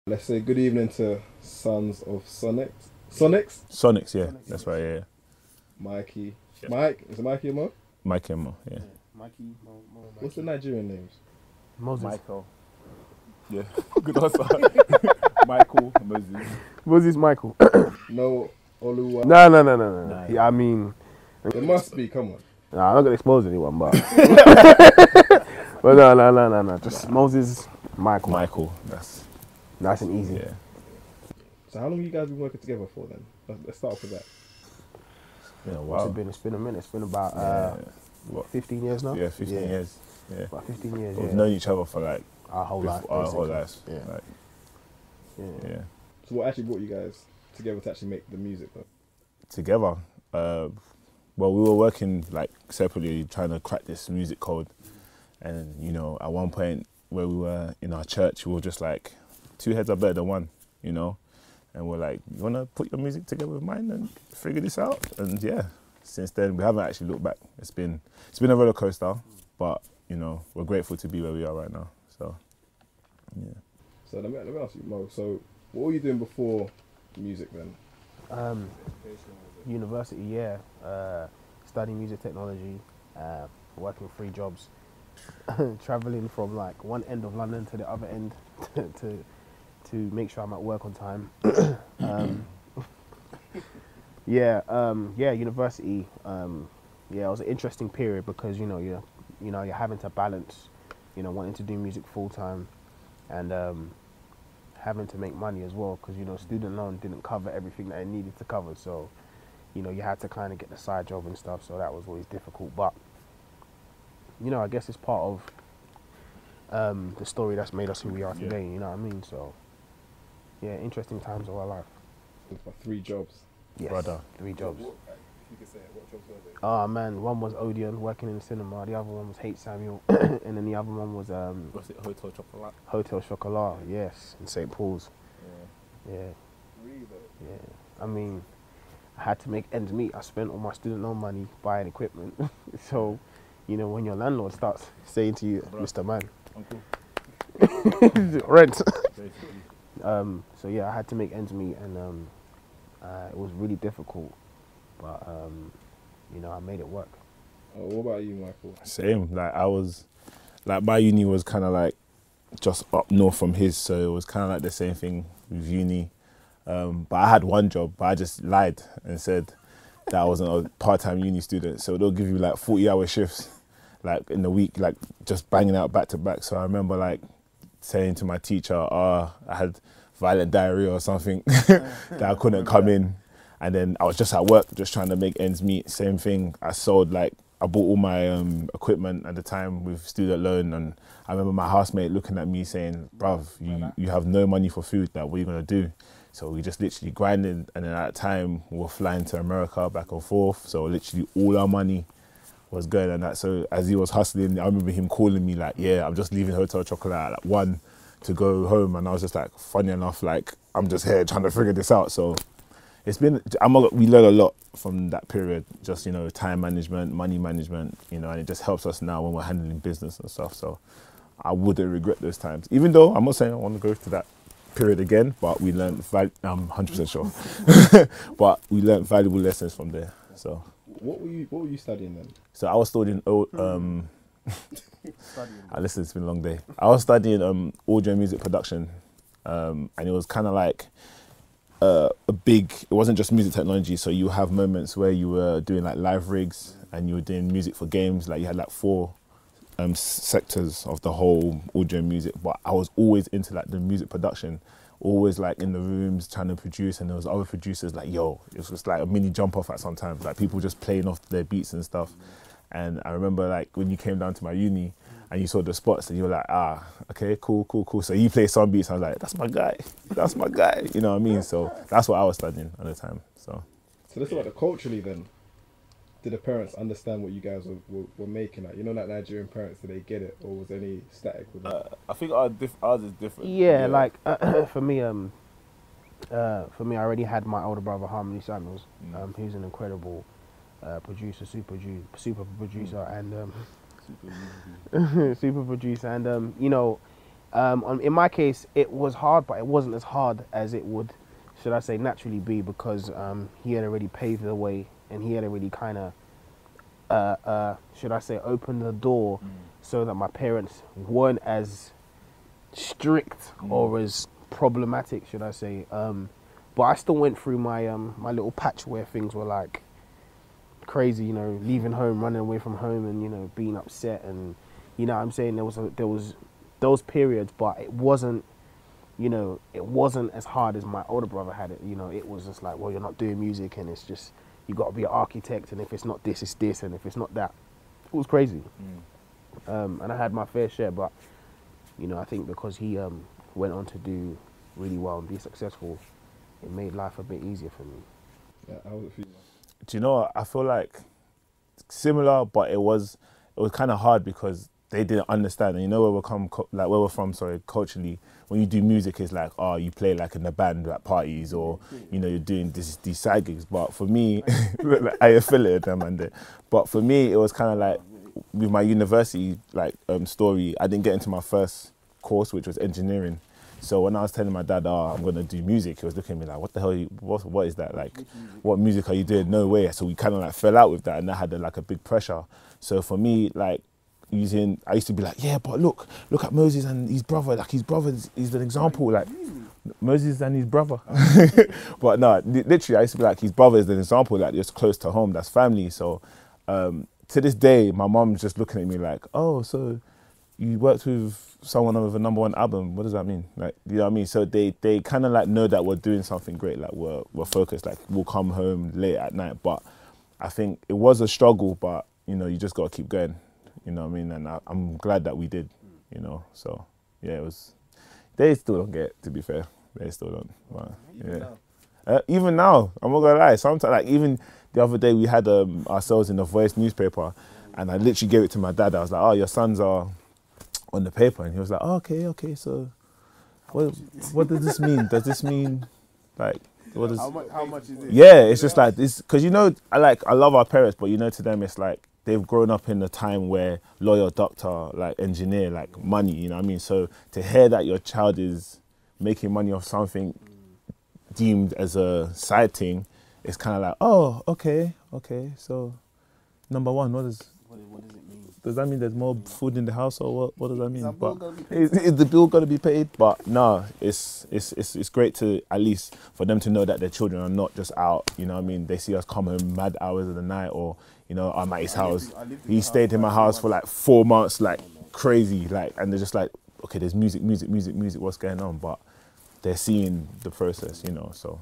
Let's say good evening to Sons of Sonix. Sonix? Sonix, yeah, that's right, yeah. Mikey. Yeah. Mike? Is it Mikey and Mo? Mikey and Mo, yeah. Mikey, Mo, Mikey. What's the Nigerian names? Moses. Michael. Yeah, good answer. Michael, Moses. Moses Michael. No Oluwa? No. Nah. Yeah, I mean, There must be, come on. nah, I'm not gonna expose anyone, but but no. Just Moses Michael. Michael, that's Nice and easy. yeah. So how long have you guys been working together for then? Let's start off with that. Yeah, What's wow. it been? It's been a minute. It's been about What? 15 years now. Yeah, 15 years. Yeah. About 15 years. We've Yeah. known each other for like Our whole life. our whole basically. lives. Yeah. Like, Yeah. yeah. So what actually brought you guys together to actually make the music though? Together. Well, we were working like separately, trying to crack this music code, and you know, at one point where we were in our church, we were just like, two heads are better than one, you know, and we're like, you wanna put your music together with mine and figure this out? And yeah, since then we haven't actually looked back. It's been a roller coaster, but you know, we're grateful to be where we are right now. So yeah. So let me ask you, Mo. So what were you doing before music then? University, yeah. Studying music technology, working 3 jobs, traveling from like one end of London to the other end to make sure I'm at work on time. University. It was an interesting period because you're having to balance, wanting to do music full time, and having to make money as well because student loan didn't cover everything that it needed to cover. So you had to kind of get the side job and stuff. So that was always difficult, but I guess it's part of the story that's made us who we are today. You know what I mean? So yeah, interesting times of our life. It was about 3 jobs. Yes, Brother. 3 jobs. If you could say it, what jobs were they? Oh man, one was Odeon, working in the cinema. The other one was Hate Samuel, and then the other one was What's it? Hotel Chocolat. Hotel Chocolat. Yes, in St. Paul's. Yeah. Yeah, Really? yeah. I mean, I had to make ends meet. I spent all my student loan money buying equipment. So, when your landlord starts saying to you, Mr. Man, Uncle. rent. Basically. So yeah, I had to make ends meet, and it was really difficult, but I made it work. Oh, what about you, Michael? Same. Like I was, like my uni was kind of like just up north from his, so it was kind of like the same thing with uni. But I had one job, but I just lied and said that I wasn't a part-time uni student. So they'll give you like 40-hour shifts, like in the week, like just banging out back to back. So I remember like saying to my teacher, I had violent diarrhea or something that I couldn't come in. And then I was just at work, just trying to make ends meet. Same thing. I bought all my equipment at the time with student loan, and I remember my housemate looking at me saying, bruv, you have no money for food, like what are you gonna do? So we just literally grinded, and then at that time we were flying to America back and forth. So literally all our money was going on that. So as he was hustling, I remember him calling me like, yeah, I'm just leaving Hotel Chocolate at like 1 to go home. And I was just like, funny enough, like I'm just here trying to figure this out. So it's been, we learned a lot from that period, just, time management, money management, and it just helps us now when we're handling business and stuff. So I wouldn't regret those times, even though I'm not saying I want to go to that period again, but we learned, I'm 100% sure, but we learned valuable lessons from there. So What were you studying then? so I was studying, listen, it's been a long day. I was studying audio music production, and it was kind of like, it wasn't just music technology, so you have moments where you were doing like live rigs and you were doing music for games, like you had like 4 sectors of the whole audio music, but I was always into like the music production, always like in the rooms trying to produce, and there was other producers like, yo, it was just like a mini jump off at sometimes, like people just playing off their beats and stuff. And I remember like when you came down to my uni and you saw the spots and you were like, okay, cool. So you play some beats, and I was like, that's my guy, you know what I mean? So that's what I was studying at the time. So let's talk about the culturally then. Did the parents understand what you guys were making? Like, like Nigerian parents, did they get it, or was there any static with that? I think ours is different. Yeah, like for me, I already had my older brother Harmony Samuels, who's an incredible producer, super producer, and super producer, and In my case, it was hard, but it wasn't as hard as it would, should I say, naturally be, because he had already paved the way, and he had already kind of, should I say, opened the door so that my parents weren't as strict or as problematic, should I say. But I still went through my my little patch where things were like crazy, you know, leaving home, running away from home, and, you know, being upset, and, you know what I'm saying, there was those periods, but it wasn't, you know, it wasn't as hard as my older brother had it. You know, it was just like, well, you're not doing music, and it's just, you got to be an architect, and if it's not this, it's this, and if it's not that. It was crazy. And I had my fair share, but, you know, I think because he went on to do really well and be successful, it made life a bit easier for me. Yeah, how was it for you? Do you know what? I feel like similar, but it was kind of hard because they didn't understand. And you know where we're from, culturally, when you do music, it's like, oh, you play like in the band at parties, or, you know, you're doing these side gigs. But for me, I affiliated them, but for me, it was kind of like, with my university story, I didn't get into my first course, which was engineering. So when I was telling my dad, oh, I'm going to do music, he was looking at me like, what the hell, what is that? Like, what music are you doing? No way. So we kind of like fell out with that, and that had a big pressure. So for me, like, I used to be like, yeah, but look at Moses and his brother. Like, his brother is an example. Like, Moses and his brother. But no, literally, I used to be like, his brother is an example. Like, it's close to home. That's family. So to this day, my mom's just looking at me like, oh, so you worked with someone with a #1 album. What does that mean? Like, you know what I mean? So they kind of like know that we're doing something great. Like, we're focused. Like, we'll come home late at night. But I think it was a struggle. But, you know, you just got to keep going. You know what I mean? And I'm glad that we did, you know. So, yeah, it was... They still don't get it, to be fair. They still don't. But, yeah. Even now, I'm not going to lie. Sometimes, like, even the other day, we had ourselves in the Voice newspaper, and I literally gave it to my dad. I was like, oh, your sons are on the paper. And he was like, oh, okay, so what does this mean? Does this mean, like... How much is it? Yeah, it's just like this... Because, you know, I love our parents, but, you know, to them, it's like, they've grown up in a time where lawyer, doctor, like engineer, like money, you know what I mean? So to hear that your child is making money off something deemed as a side thing, it's kind of like, oh, okay. So #1, what does it mean? Does that mean there's more food in the house, or what does that mean? Is the bill going to be paid? But no, it's great to, at least for them to know that their children are not just out, you know what I mean? They see us come home mad hours of the night, or, you know, I'm at his house. He stayed in my house for like 4 months, like crazy, like, and they're just like, okay, there's music, what's going on? But they're seeing the process, you know, so.